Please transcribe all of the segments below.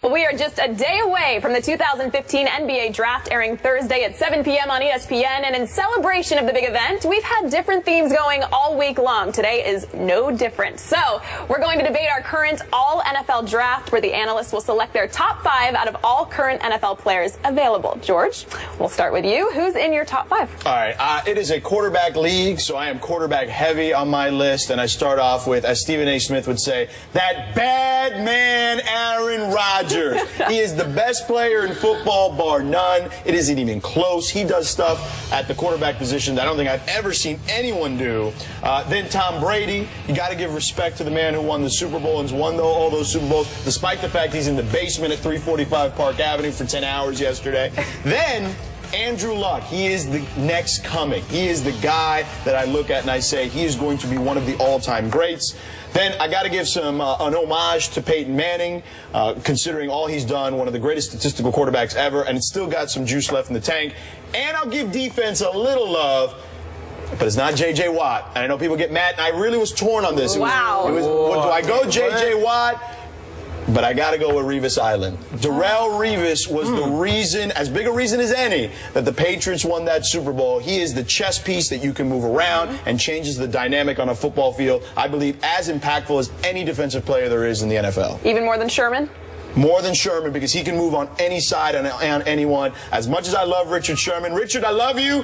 Well, we are just a day away from the 2015 NBA Draft airing Thursday at 7 p.m. on ESPN. And in celebration of the big event, we've had different themes going all week long. Today is no different. So we're going to debate our current all-NFL draft, where the analysts will select their top 5 out of all current NFL players available. George, we'll start with you. Who's in your top 5? All right. It is a quarterback league, so I am quarterback heavy on my list. And I start off with, as Stephen A. Smith would say, that bad man Aaron Rodgers. He is the best player in football, bar none. It isn't even close. He does stuff at the quarterback position that I don't think I've ever seen anyone do. Then Tom Brady. You got to give respect to the man who won the Super Bowl and won all those Super Bowls, despite the fact he's in the basement at 345 Park Avenue for 10 hours yesterday. Then Andrew Luck. He is the next coming. He is the guy that I look at and I say he is going to be one of the all-time greats. Then I got to give an homage to Peyton Manning, considering all he's done, one of the greatest statistical quarterbacks ever, and it's still got some juice left in the tank. And I'll give defense a little love, but it's not J.J. Watt. And I know people get mad, and I really was torn on this. Wow. Do I go J.J. Watt? But I got to go with Revis Island. Darrelle Revis was the reason, as big a reason as any, that the Patriots won that Super Bowl. He is the chess piece that you can move around and changes the dynamic on a football field. I believe as impactful as any defensive player there is in the NFL. Even more than Sherman? More than Sherman, because he can move on any side and on anyone. As much as I love Richard Sherman, Richard, I love you.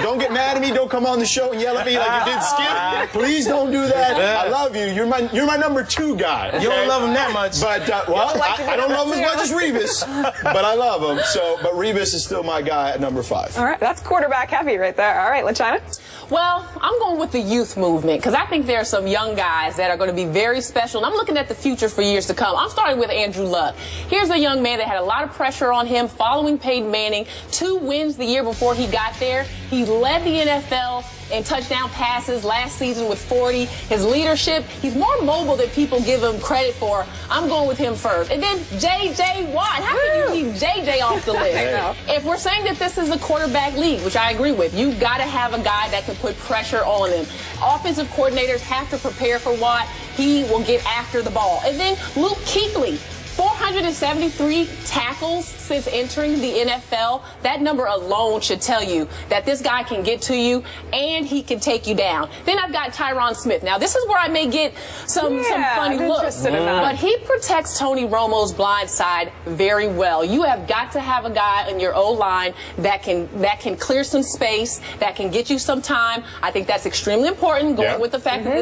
Don't get mad at me. Don't come on the show and yell at me like you did Skip. Please don't do that. I love you. You're my number 2 guy. Okay? You don't love him that much. But I don't love him as much as Revis, but I love him. But Revis is still my guy at number 5. All right, that's quarterback heavy right there. All right, LaChina. Well, I'm going with the youth movement because I think there are some young guys that are going to be very special. And I'm looking at the future for years to come. I'm starting with Andrew Luck. Here's a young man that had a lot of pressure on him following Peyton Manning. 2 wins the year before he got there. He led the NFL in touchdown passes last season with 40. His leadership, he's more mobile than people give him credit for. I'm going with him first. And then J.J. Watt. How can you leave J.J. off the list? If we're saying that this is a quarterback league, which I agree with, you've got to have a guy that can put pressure on him. Offensive coordinators have to prepare for Watt. He will get after the ball. And then Luke Kuechly. 473 tackles since entering the NFL. That number alone should tell you that this guy can get to you and he can take you down. Then I've got Tyron Smith. Now, this is where I may get some funny looks. But he protects Tony Romo's blind side very well. You have got to have a guy in your O-line that can clear some space, that can get you some time. I think that's extremely important, going with the fact that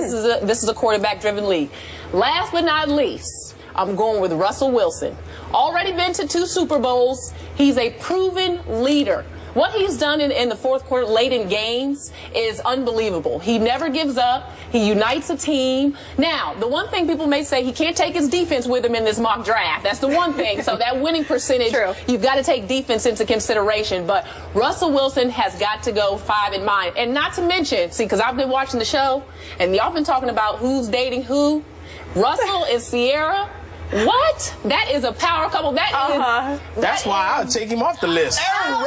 this is a quarterback-driven league. Last but not least, I'm going with Russell Wilson. Already been to 2 Super Bowls. He's a proven leader. What he's done in the fourth quarter, late in games, is unbelievable. He never gives up. He unites a team. Now, the one thing people may say, he can't take his defense with him in this mock draft. That's the one thing. So that winning percentage, you've got to take defense into consideration. But Russell Wilson has got to go 5 in mine. And not to mention, see, because I've been watching the show, and y'all been talking about who's dating who. Russell and Sierra. What? That is a power couple. That's why I'll take him off the list. Aaron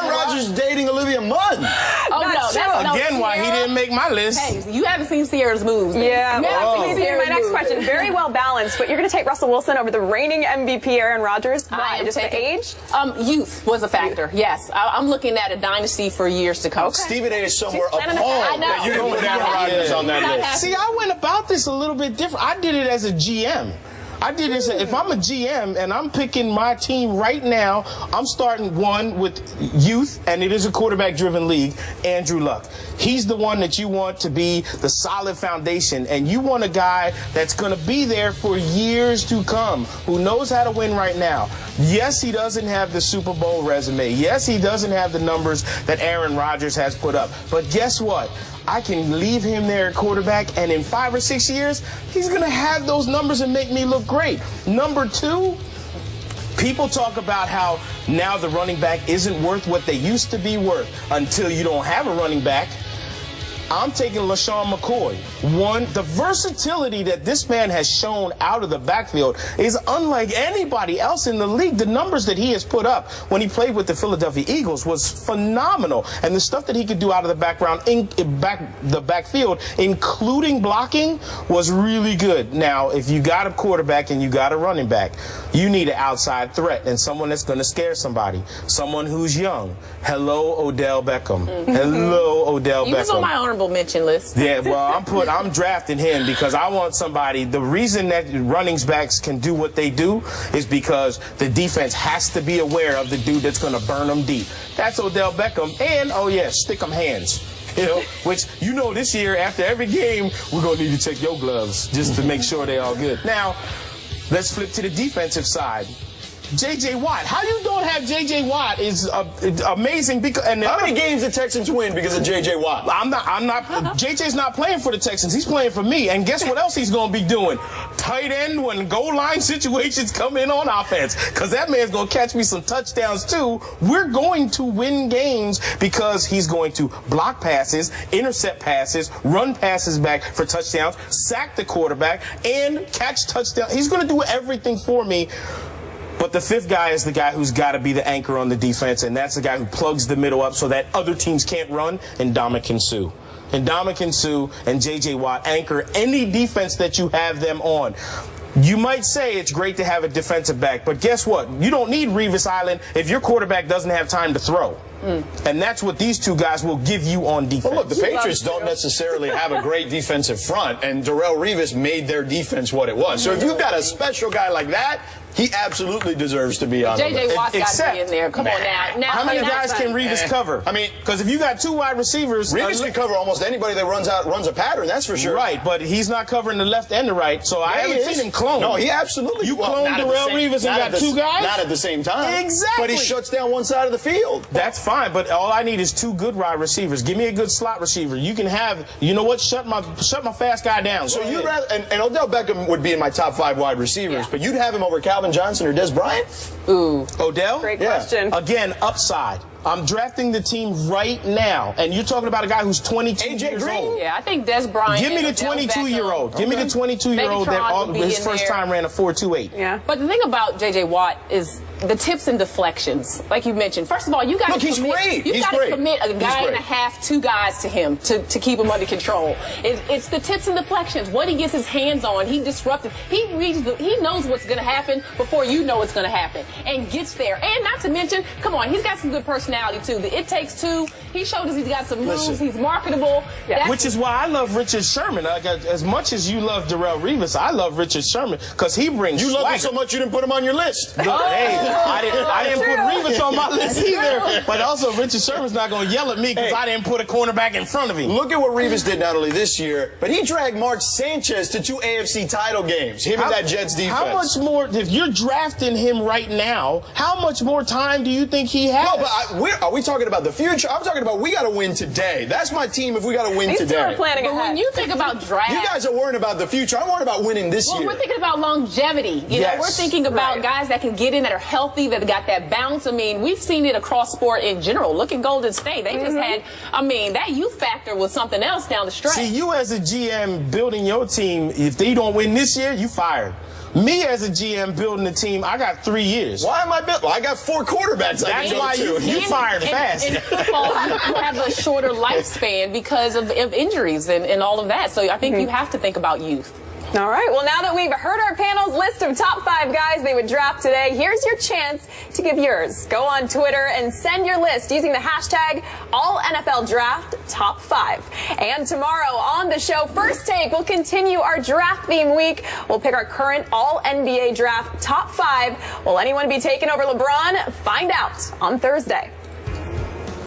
Rodgers dating Olivia Munn. Again, why he didn't make my list. Hey, you haven't seen Sierra's moves. Yeah. My next question, very well balanced, but you're going to take Russell Wilson over the reigning MVP Aaron Rodgers. Why? Just the age? Youth was a factor. Yes. I'm looking at a dynasty for years to come. Okay. Stephen A. is somewhere appalled that you didn't put Aaron Rodgers on that list. See, I went about this a little bit different. I did it as a GM. I did this. If I'm a GM and I'm picking my team right now, I'm starting one with youth, and it is a quarterback-driven league, Andrew Luck. He's the one that you want to be the solid foundation, and you want a guy that's going to be there for years to come, who knows how to win right now. Yes, he doesn't have the Super Bowl resume. Yes, he doesn't have the numbers that Aaron Rodgers has put up. But guess what? I can leave him there at quarterback, and in 5 or 6 years, he's going to have those numbers and make me look great. Number 2, people talk about how now the running back isn't worth what they used to be worth until you don't have a running back. I'm taking LaShawn McCoy. The versatility that this man has shown out of the backfield is unlike anybody else in the league. The numbers that he has put up when he played with the Philadelphia Eagles was phenomenal. And the stuff that he could do out of the backfield, including blocking, was really good. Now, if you got a quarterback and you got a running back, you need an outside threat and someone that's going to scare somebody. Someone who's young. Hello, Odell Beckham. Hello, Odell Beckham. He was on my honorable mention list. Yeah, well, I'm drafting him because I want somebody. The reason that running backs can do what they do is because the defense has to be aware of the dude that's going to burn them deep. That's Odell Beckham. And, oh, yeah, stick 'em hands. You know, which, you know, this year, after every game, we're going to need to check your gloves just to make sure they're all good. Now, let's flip to the defensive side. J.J. Watt. How you don't have J.J. Watt is amazing. Because how many games the Texans win because of J.J. Watt? I'm not. J.J.'s not playing for the Texans. He's playing for me. And guess what else he's going to be doing? Tight end when goal line situations come in on offense. Because that man's going to catch me some touchdowns too. We're going to win games because he's going to block passes, intercept passes, run passes back for touchdowns, sack the quarterback, and catch touchdowns. He's going to do everything for me. But the fifth guy is the guy who's got to be the anchor on the defense, and that's the guy who plugs the middle up so that other teams can't run, and Ndamukong Suh. And Ndamukong Suh and J.J. Watt anchor any defense that you have them on. You might say it's great to have a defensive back, but guess what? You don't need Revis Island if your quarterback doesn't have time to throw. And that's what these two guys will give you on defense. Well, look, the Patriots don't necessarily have a great defensive front, and Darrelle Revis made their defense what it was. So if you've got a special guy like that, he absolutely deserves to be on the list. J.J. Watt's got to be in there. Come on now. How many guys can Revis cover? I mean, because if you got two wide receivers, Revis can cover almost anybody that runs a pattern. That's for sure. Right, but he's not covering the left and the right, so I haven't seen him clone. No, he absolutely. You clone Darrelle Revis and got two guys? Not at the same time. Exactly. But he shuts down one side of the field. That's fine, but all I need is two good wide receivers. Give me a good slot receiver. You can have, you know what? Shut my fast guy down. So you'd rather, and Odell Beckham would be in my top 5 wide receivers, but you'd have him over Calvin Johnson or Des Bryant? Ooh. Odell? Great question. Again, upside. I'm drafting the team right now, and you're talking about a guy who's 22 years old. Yeah, I think Des Bryant. Give me the 22-year-old. Give me the 22-year-old that his first time ran a 4.28. Yeah. But the thing about J.J. Watt is the tips and deflections, like you mentioned. First of all, you got to he's great. You got to commit a guy and a great. half, 2 guys to him to keep him under control. It's the tips and deflections. What he gets his hands on, he disrupted. He knows what's going to happen before you know it's going to happen, and gets there. And not to mention, come on, he's got some good personality too. It takes two. He showed us he's got some moves. He's marketable. Yeah. Which is why I love Richard Sherman. As much as you love Darrelle Revis, I love Richard Sherman because he brings. You love him so much you didn't put him on your list. Hey, I didn't put Revis on my list either. But also, Richard Sherman's not going to yell at me because I didn't put a cornerback in front of him. Look at what Revis did not only this year, but he dragged Mark Sanchez to 2 AFC title games. Him and that Jets defense. How much more, if you're drafting him right now, how much more time do you think he has? No, but are we talking about the future? I'm talking about we got to win today. That's my team if we got to win These today. two are planning But ahead. when you think about draft, You guys are worrying about the future. I'm worried about winning this year. we're thinking about longevity. You know, we're thinking about guys that can get in, that are healthy, that got that bounce. I mean, we've seen it across sport in general. Look at Golden State. They just had, I mean, that youth factor was something else down the stretch. See, you as a GM building your team, if they don't win this year, you fired. Me as a GM building the team, I got 3 years. Why am I built? Well, I got 4 quarterbacks. That's why you fired fast. In football, you have a shorter lifespan because of injuries and all of that. So I think you have to think about youth. All right. Well, now that we've heard our panel's list of top 5 guys they would draft today, here's your chance to give yours. Go on Twitter and send your list using the hashtag AllNFLDraftTop5. And tomorrow on the show, First Take, we'll continue our draft theme week. We'll pick our current All-NBA Draft Top 5. Will anyone be taking over LeBron? Find out on Thursday.